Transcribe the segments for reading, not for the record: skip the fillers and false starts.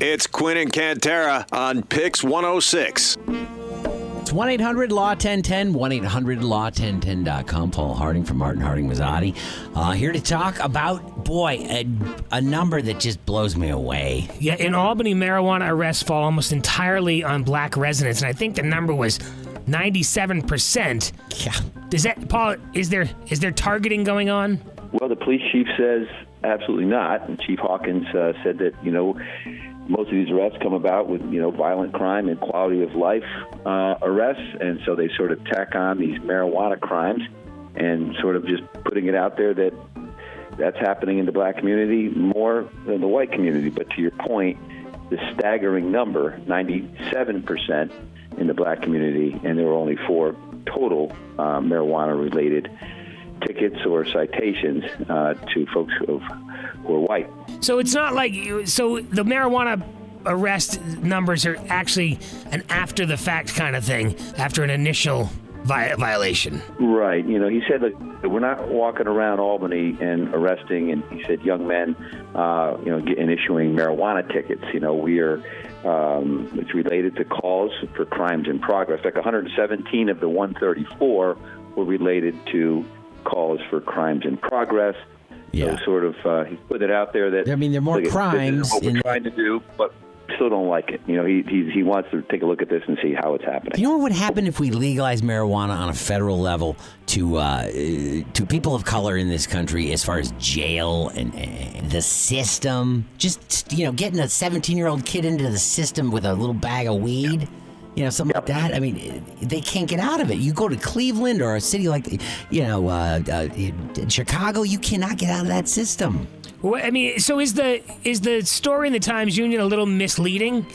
It's Quinn and Cantera on PYX106. It's 1-800-LAW-1010, 1-800-LAW-1010.com. Paul Harding from Martin Harding Mazzotti. Here to talk about, a number that just blows me away. Yeah, in Albany, marijuana arrests fall almost entirely on black residents, and I think the number was 97%. Yeah. Does that, Paul, is there targeting going on? Well, the police chief says absolutely not. And Chief Hawkins said that, most of these arrests come about with, violent crime and quality of life arrests. And so they sort of tack on these marijuana crimes and sort of just putting it out there that that's happening in the black community more than the white community. But to your point, the staggering number, 97% in the black community, and there were only 4 total marijuana-related tickets or citations to folks who are white. So it's not like so the marijuana arrest numbers are actually an after-the-fact kind of thing, after an initial violation. Right. He said that we're not walking around Albany and arresting, and he said young men, and issuing marijuana tickets. We are. It's related to calls for crimes in progress. Like 117 of the 134 were related to calls for crimes in progress. Yeah. So sort of, he put it out there that there are more crimes. This is what we're trying to do, but still don't like it. He wants to take a look at this and see how it's happening. You know what would happen if we legalized marijuana on a federal level to people of color in this country, as far as jail and the system? Just getting a 17-year-old kid into the system with a little bag of weed. Something like that. I mean, they can't get out of it. You go to Cleveland or a city like, Chicago, you cannot get out of that system. Well, I mean, so is the story in the Times-Union a little misleading?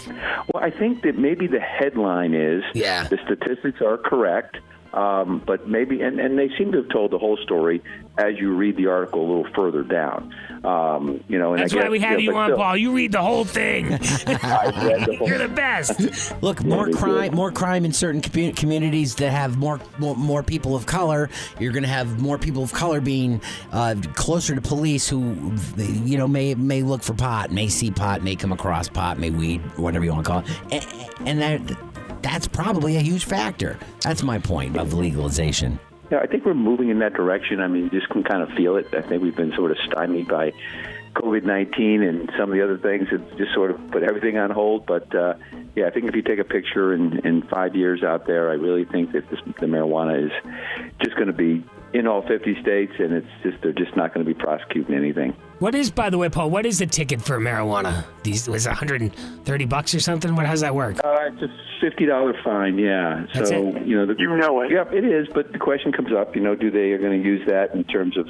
Well, I think that maybe the headline is the statistics are correct, but maybe, and they seem to have told the whole story as you read the article a little further down. And that's why we have you on, Paul. You read the whole thing. You're the best. Look, more crime in certain communities that have more people of color. You're going to have more people of color being closer to police who, may look for pot, may see pot, may come across pot, may weed, whatever you want to call it, and that's probably a huge factor. That's my point of legalization. Yeah, I think we're moving in that direction. I mean, you just can kind of feel it. I think we've been sort of stymied by COVID-19 and some of the other things that just sort of put everything on hold. But, I think if you take a picture in 5 years out there, I really think that the marijuana is just going to be in all 50 states, and they're just not going to be prosecuting anything. What is, by the way, Paul, what is the ticket for marijuana? Was it $130 or something? How's that work? It's a $50 fine, yeah. That's so, it? Yeah, it is, but the question comes up, are they going to use that in terms of,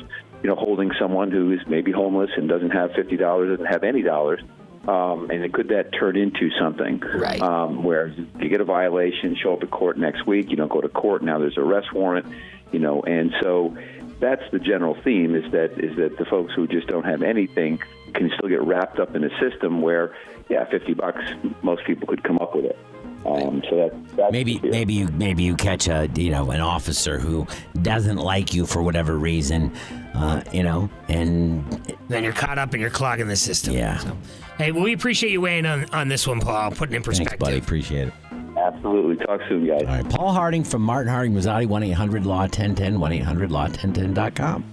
holding someone who is maybe homeless and doesn't have $50, doesn't have any dollars, and could that turn into something? Right. Where you get a violation, show up at court next week, you don't go to court, now there's an arrest warrant, and so that's the general theme is that the folks who just don't have anything can still get wrapped up in a system where, $50, most people could come up with it. So that's maybe you catch an officer who doesn't like you for whatever reason, and then you're caught up and you're clogging the system. Yeah. So, hey, well, we appreciate you weighing on this one, Paul. Putting it in perspective. Thanks, buddy. Appreciate it. Absolutely. Talk soon, guys. All right. Paul Harding from Martin Harding Mazzotti, 1-800-LAW-1010, 1-800-LAW-1010.com.